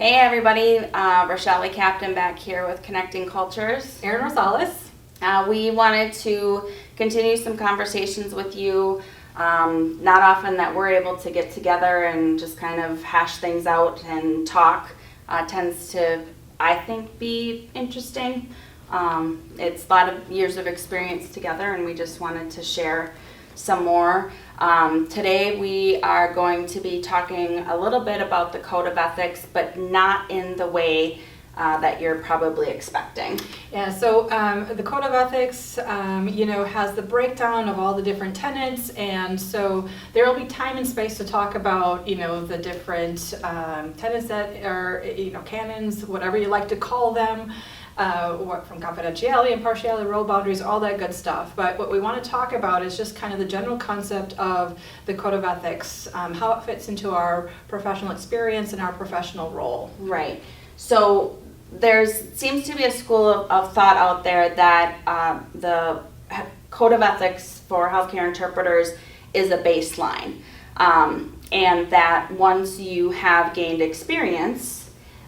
Hey everybody, Rochelle Captain back here with Connecting Cultures. Erin Rosales. We wanted to continue some conversations with you. Not often that we're able to get together and just kind of hash things out and talk. Tends to, I think, be interesting. It's a lot of years of experience together, and we just wanted to share some more. Today we are going to be talking a little bit about the Code of Ethics, but not in the way that you're probably expecting. Yeah, so the Code of Ethics, has the breakdown of all the different tenets, and so there will be time and space to talk about, the different tenets that are, canons, whatever you like to call them. From confidentiality, impartiality, role boundaries, all that good stuff. But what we want to talk about is just kind of the general concept of the Code of Ethics, how it fits into our professional experience and our professional role. Right. So there seems to be a school of thought out there that the Code of Ethics for healthcare interpreters is a baseline, and that once you have gained experience,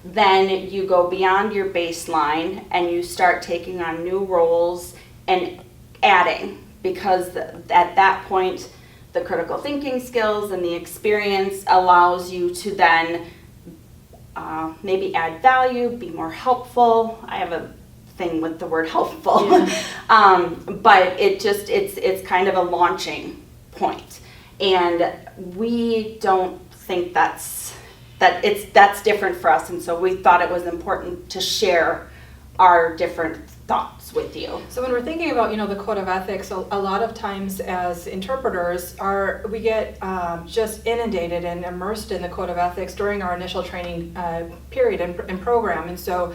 then you go beyond your baseline and you start taking on new roles and adding, because at that point the critical thinking skills and the experience allows you to then maybe add value, be more helpful. I have a thing with the word helpful. Yeah. But it's kind of a launching point, and we don't think that's different for us, and so we thought it was important to share our different thoughts with you. So when we're thinking about the Code of Ethics, a lot of times as interpreters we get just inundated and immersed in the Code of Ethics during our initial training period and program, and so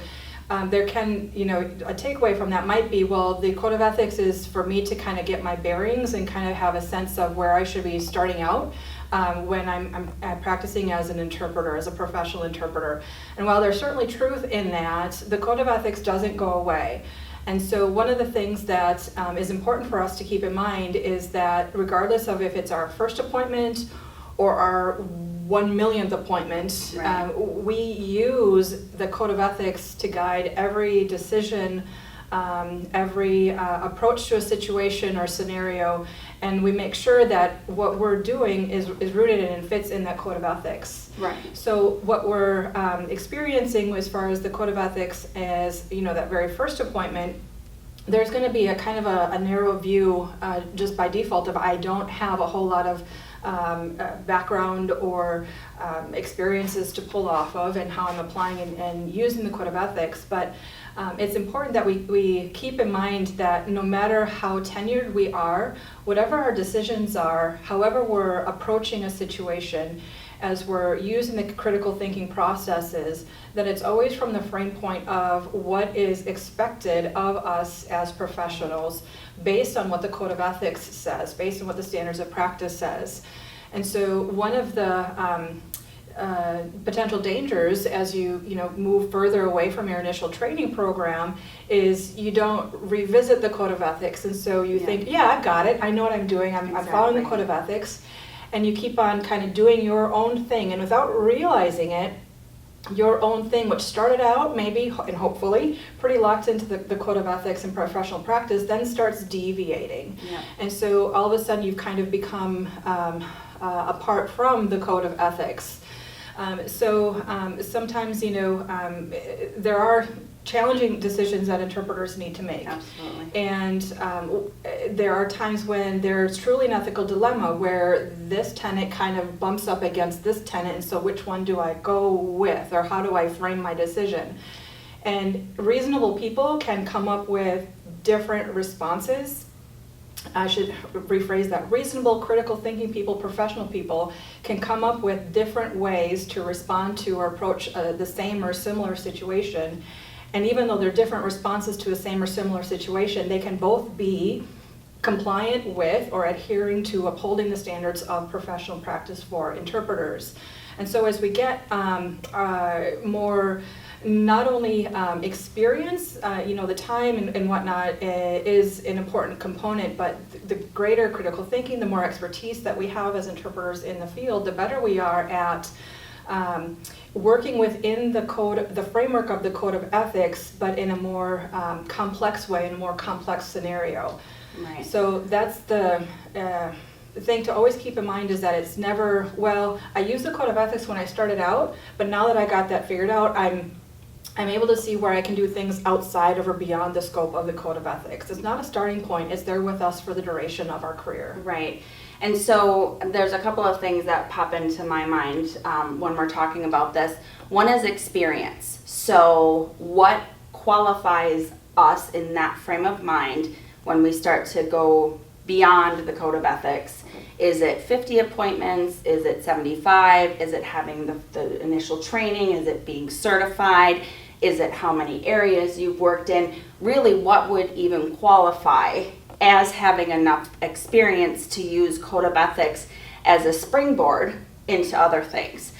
there can, a takeaway from that might be, well, the Code of Ethics is for me to kind of get my bearings and kind of have a sense of where I should be starting out when I'm practicing as an interpreter, as a professional interpreter. And while there's certainly truth in that, the Code of Ethics doesn't go away. And so one of the things that is important for us to keep in mind is that regardless of if it's our first appointment or our 1,000,000th appointment, right. We use the Code of Ethics to guide every decision, every approach to a situation or scenario, and we make sure that what we're doing is rooted in and fits in that Code of Ethics. Right. So what we're experiencing as far as the Code of Ethics is, that very first appointment, there's going to be a kind of a narrow view just by default of I don't have a whole lot of background or experiences to pull off of and how I'm applying and using the Code of Ethics. But it's important that we keep in mind that no matter how tenured we are, whatever our decisions are, however we're approaching a situation, as we're using the critical thinking processes, that it's always from the frame point of what is expected of us as professionals based on what the Code of Ethics says, based on what the standards of practice says. And so one of the potential dangers as you move further away from your initial training program is you don't revisit the Code of Ethics, and so you think, I've got it, I know what I'm doing, I'm following the Code of Ethics, and you keep on kind of doing your own thing, and without realizing it, your own thing, which started out maybe and hopefully pretty locked into the Code of Ethics and professional practice, then starts deviating. Yeah. And so all of a sudden you've kind of become apart from the Code of Ethics. Sometimes, there are challenging decisions that interpreters need to make. Absolutely. And there are times when there's truly an ethical dilemma where this tenet kind of bumps up against this tenet, and so which one do I go with, or how do I frame my decision? And reasonable people can come up with different responses. I should rephrase that. Reasonable, critical thinking people, professional people can come up with different ways to respond to or approach the same or similar situation. And even though they're different responses to a same or similar situation, they can both be compliant with or adhering to upholding the standards of professional practice for interpreters. And so as we get more not only experience, the time and whatnot is an important component, but the greater critical thinking, the more expertise that we have as interpreters in the field, the better we are at working within the code, the framework of the code of ethics, but in a more complex way, in a more complex scenario. Right. So that's the thing to always keep in mind, is that it's never, well, I used the code of ethics when I started out, but now that I got that figured out, I'm able to see where I can do things outside of or beyond the scope of the code of ethics. It's not a starting point, it's there with us for the duration of our career. Right. And so there's a couple of things that pop into my mind when we're talking about this. One is experience. So what qualifies us in that frame of mind when we start to go beyond the code of ethics? Is it 50 appointments? Is it 75? Is it having the initial training? Is it being certified? Is it how many areas you've worked in? Really, what would even qualify as having enough experience to use code of ethics as a springboard into other things?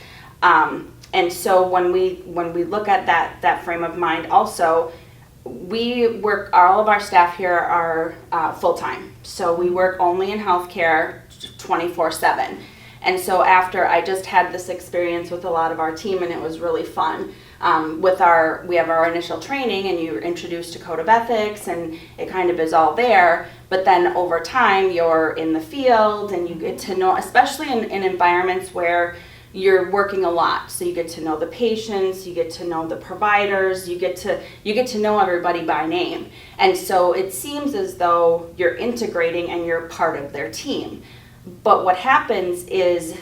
And so when we look at that frame of mind, also, we work, all of our staff here are full-time. So we work only in healthcare 24/7. And so after I just had this experience with a lot of our team, and it was really fun. We have our initial training, and you're introduced to code of ethics, and it kind of is all there. But then over time, you're in the field, and you get to know, especially in environments where you're working a lot. So you get to know the patients, you get to know the providers, you get to know everybody by name. And so it seems as though you're integrating and you're part of their team. But what happens is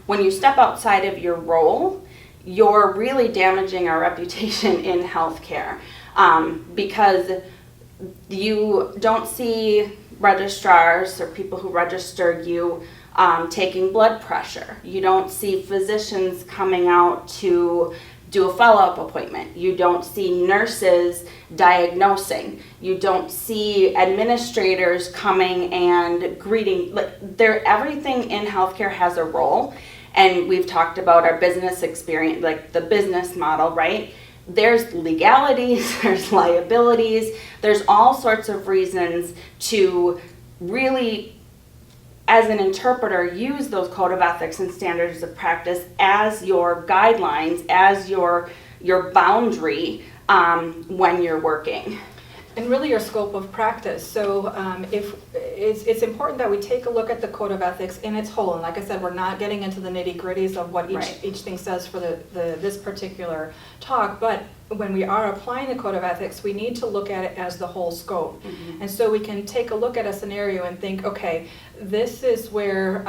when you step outside of your role, you're really damaging our reputation in healthcare, because you don't see registrars or people who register you taking blood pressure. You don't see physicians coming out to do a follow-up appointment. You don't see nurses diagnosing. You don't see administrators coming and greeting. Everything in healthcare has a role. And we've talked about our business experience, like the business model, right? There's legalities, there's liabilities, there's all sorts of reasons to really, as an interpreter, use those code of ethics and standards of practice as your guidelines, as your boundary when you're working. And really your scope of practice. So if it's important that we take a look at the code of ethics in its whole. And like I said, we're not getting into the nitty-gritties of what each thing says for this particular talk. But when we are applying the code of ethics, we need to look at it as the whole scope. Mm-hmm. And so we can take a look at a scenario and think, okay, this is where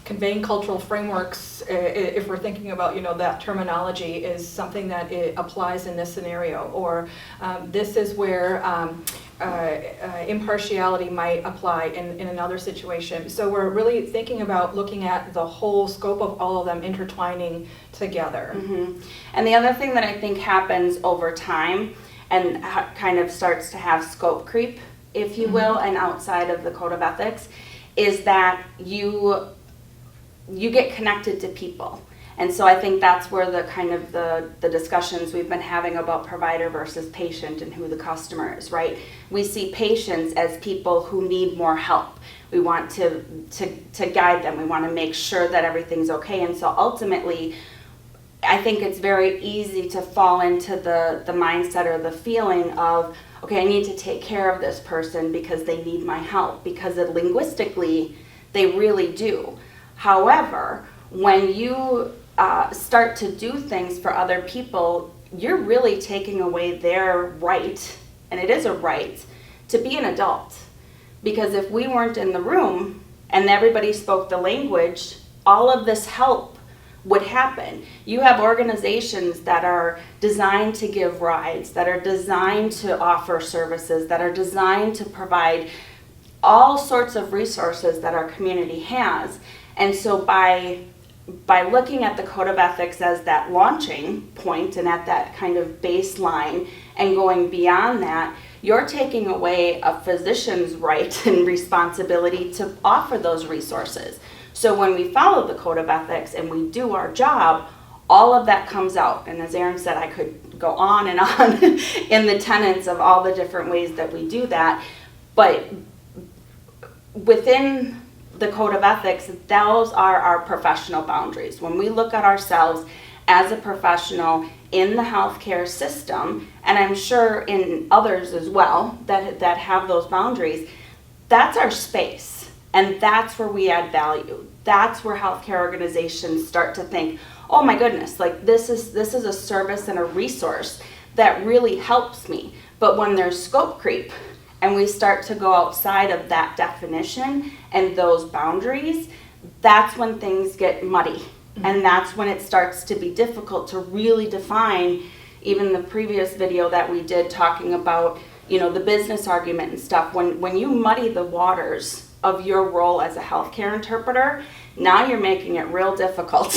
conveying cultural frameworks, if we're thinking about, that terminology, is something that it applies in this scenario. Or this is where impartiality might apply in another situation. So we're really thinking about looking at the whole scope of all of them intertwining together. Mm-hmm. And the other thing that I think happens over time and kind of starts to have scope creep, if you will, and outside of the code of ethics, is that you get connected to people. And so I think that's where the kind of the discussions we've been having about provider versus patient and who the customer is, right? We see patients as people who need more help. We want to guide them. We want to make sure that everything's okay. And so ultimately, I think it's very easy to fall into the mindset or the feeling of, okay, I need to take care of this person because they need my help, because linguistically, they really do. However, when you start to do things for other people, you're really taking away their right, and it is a right, to be an adult. Because if we weren't in the room and everybody spoke the language, all of this help would happen. You have organizations that are designed to give rides, that are designed to offer services, that are designed to provide all sorts of resources that our community has. And so by looking at the code of ethics as that launching point and at that kind of baseline and going beyond that, you're taking away a physician's right and responsibility to offer those resources. So when we follow the code of ethics and we do our job, all of that comes out. And as Erin said, I could go on and on in the tenets of all the different ways that we do that. But within the code of ethics, those are our professional boundaries. When we look at ourselves as a professional in the healthcare system, and I'm sure in others as well that have those boundaries, that's our space, and that's where we add value. That's where healthcare organizations start to think, oh my goodness, like this is a service and a resource that really helps me. But when there's scope creep and we start to go outside of that definition and those boundaries, that's when things get muddy. And that's when it starts to be difficult to really define. Even the previous video that we did talking about, the business argument and stuff, when you muddy the waters of your role as a healthcare interpreter, now you're making it real difficult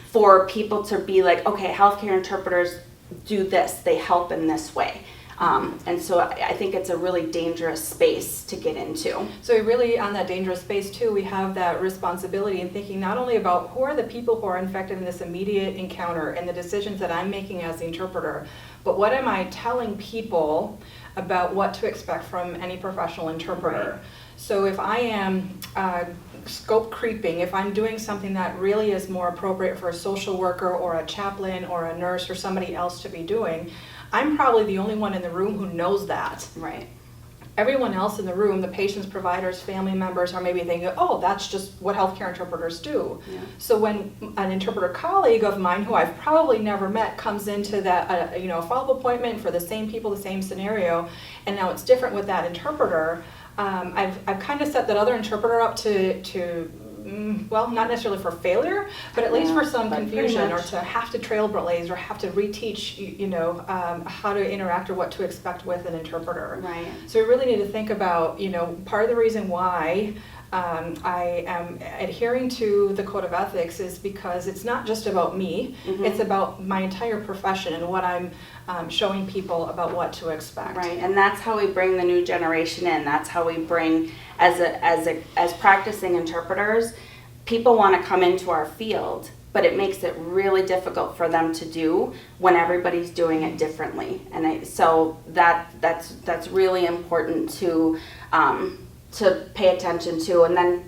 for people to be like, okay, healthcare interpreters do this, they help in this way. And so I think it's a really dangerous space to get into. So really on that dangerous space too, we have that responsibility in thinking not only about who are the people who are infected in this immediate encounter and the decisions that I'm making as the interpreter, but what am I telling people about what to expect from any professional interpreter? Right. So if I am scope creeping, if I'm doing something that really is more appropriate for a social worker or a chaplain or a nurse or somebody else to be doing, I'm probably the only one in the room who knows that. Right. Everyone else in the room, the patients, providers, family members, are maybe thinking, oh, that's just what healthcare interpreters do. Yeah. So when an interpreter colleague of mine, who I've probably never met, comes into that, a follow-up appointment for the same people, the same scenario, and now it's different with that interpreter, I've kind of set that other interpreter up to well, not necessarily for failure, but at least for some confusion, or to have to trailblaze or have to reteach, how to interact or what to expect with an interpreter. Right. So we really need to think about, part of the reason why I am adhering to the code of ethics is because it's not just about me, it's about my entire profession and what I'm showing people about what to expect. Right, and that's how we bring the new generation in. That's how we bring, as practicing interpreters, people want to come into our field, but it makes it really difficult for them to do when everybody's doing it differently. And so that's really important to pay attention to. And then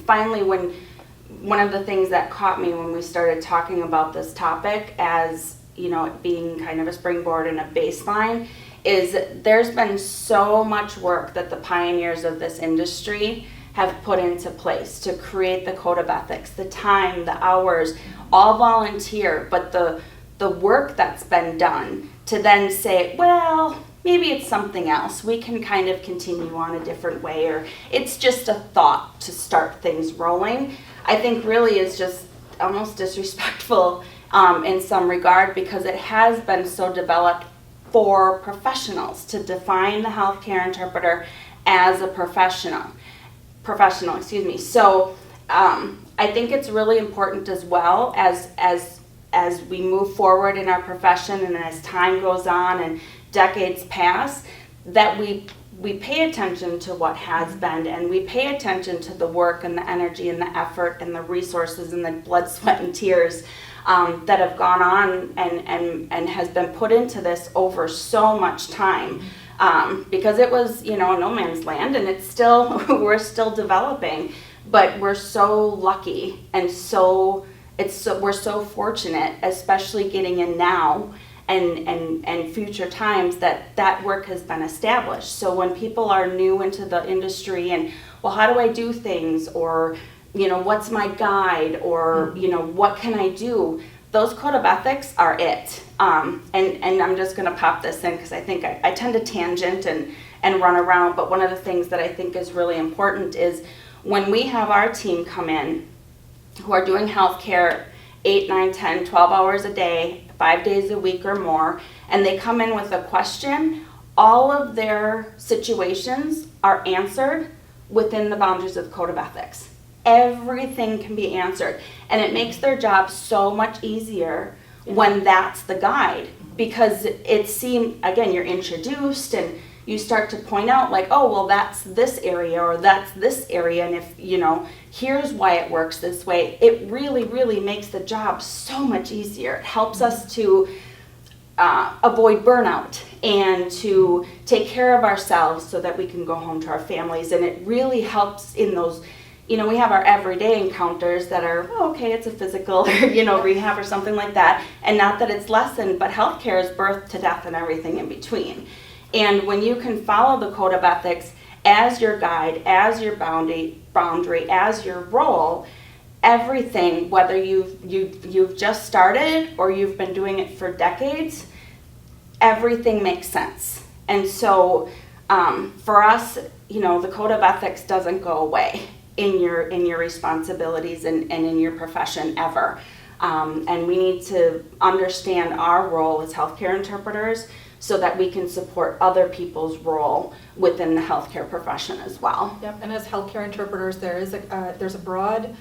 finally, one of the things that caught me when we started talking about this topic, as it being kind of a springboard and a baseline, is there's been so much work that the pioneers of this industry have put into place to create the code of ethics, the time, the hours, all volunteer, but the work that's been done to then say, well, maybe it's something else. We can kind of continue on a different way, or it's just a thought to start things rolling, I think really is just almost disrespectful in some regard, because it has been so developed for professionals to define the healthcare interpreter as a professional. So I think it's really important as well as we move forward in our profession and as time goes on and decades pass, that we pay attention to what has been, and we pay attention to the work and the energy and the effort and the resources and the blood, sweat, and tears that have gone on and has been put into this over so much time. Because it was, no man's land, and it's still, we're still developing, but we're so lucky and we're so fortunate, especially getting in now and future times, that work has been established. So when people are new into the industry and, well, how do I do things, or, what's my guide, or, what can I do? Those code of ethics are it. And I'm just going to pop this in because I think I tend to tangent and run around, but one of the things that I think is really important is when we have our team come in who are doing healthcare 8, 9, 10, 12 hours a day, 5 days a week or more, and they come in with a question, all of their situations are answered within the boundaries of the code of ethics. Everything can be answered, and it makes their job so much easier when that's the guide, because it seems, again, you're introduced and you start to point out like, oh, well, that's this area or that's this area, and if, here's why it works this way. It really, really makes the job so much easier. It helps us to avoid burnout and to take care of ourselves so that we can go home to our families, and it really helps in those we have our everyday encounters that are, oh, okay, it's a physical, or, rehab or something like that. And not that it's lessened, but healthcare is birth to death and everything in between. And when you can follow the code of ethics as your guide, as your boundary, as your role, everything, whether you've just started or you've been doing it for decades, everything makes sense. And so for us, the code of ethics doesn't go away in your responsibilities and in your profession ever. And we need to understand our role as healthcare interpreters so that we can support other people's role within the healthcare profession as well. Yep, and as healthcare interpreters, there's a broad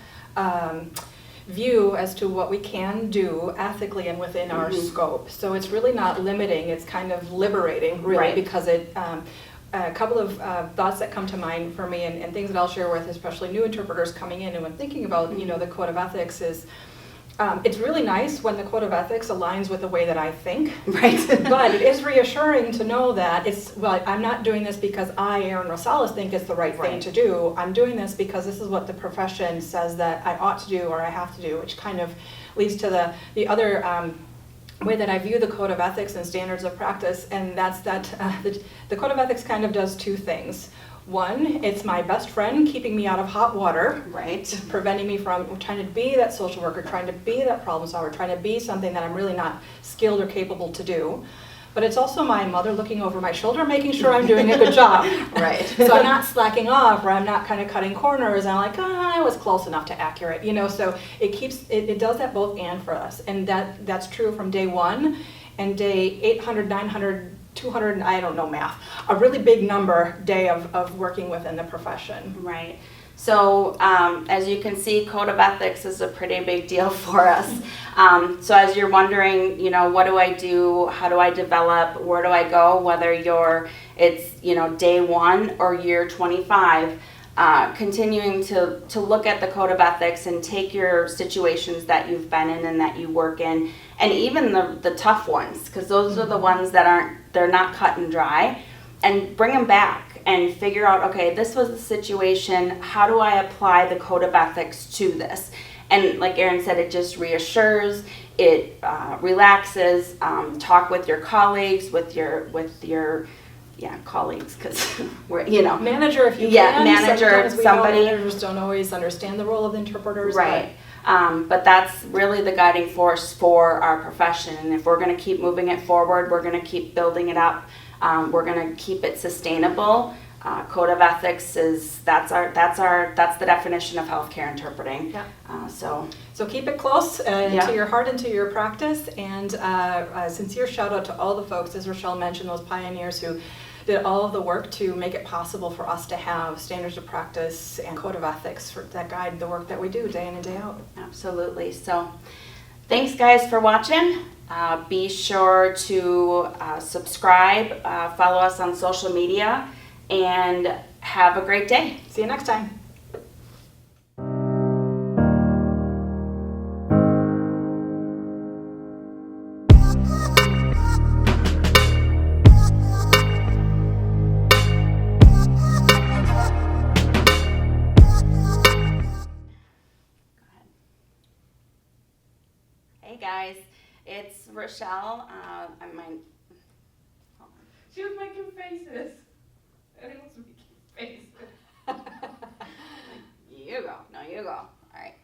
view as to what we can do ethically and within our scope. So it's really not limiting, it's kind of liberating, really, Right. because a couple of thoughts that come to mind for me and things that I'll share with especially new interpreters coming in and when thinking about the code of ethics is it's really nice when the code of ethics aligns with the way that I think. Right. But it is reassuring to know that I'm not doing this because I, Erin Rosales, think it's the right thing to do. I'm doing this because this is what the profession says that I ought to do or I have to do, which kind of leads to the other way that I view the code of ethics and standards of practice, and that's that the code of ethics kind of does two things. One, it's my best friend keeping me out of hot water, Right. preventing me from trying to be that social worker, trying to be that problem solver, trying to be something that I'm really not skilled or capable to do. But it's also my mother looking over my shoulder, making sure I'm doing a good job. Right. So I'm not slacking off, or I'm not kind of cutting corners, and I'm like, I was close enough to accurate, so it does that both and for us. And that's true from day one, and day 800, 900, 200, I don't know math, a really big number day of working within the profession. Right. So as you can see, code of ethics is a pretty big deal for us. So as you're wondering, what do I do? How do I develop? Where do I go? Whether it's day one or year 25, continuing to look at the code of ethics and take your situations that you've been in and that you work in, and even the tough ones, because those are the ones that they're not cut and dry, and bring them back and figure out, okay, this was the situation, how do I apply the code of ethics to this? And like Erin said, it just reassures, it relaxes, talk with your colleagues, with your colleagues, because we're, Manager, if you Yeah, can. manager, Sometimes somebody. Managers don't always understand the role of the interpreters. Right. But that's really the guiding force for our profession. And if we're going to keep moving it forward, we're going to keep building it up. We're going to keep it sustainable. Code of ethics that's the definition of healthcare interpreting. Yeah. So keep it close to your heart and to your practice. And a sincere shout out to all the folks, as Rochelle mentioned, those pioneers who did all of the work to make it possible for us to have standards of practice and code of ethics that guide the work that we do day in and day out. absolutely. So thanks guys for watching. Be sure to subscribe, follow us on social media, and have a great day. See you next time. Hey guys, it's Rochelle. Hold on. She was making faces. Eddie was making faces. You go. No, you go. All right.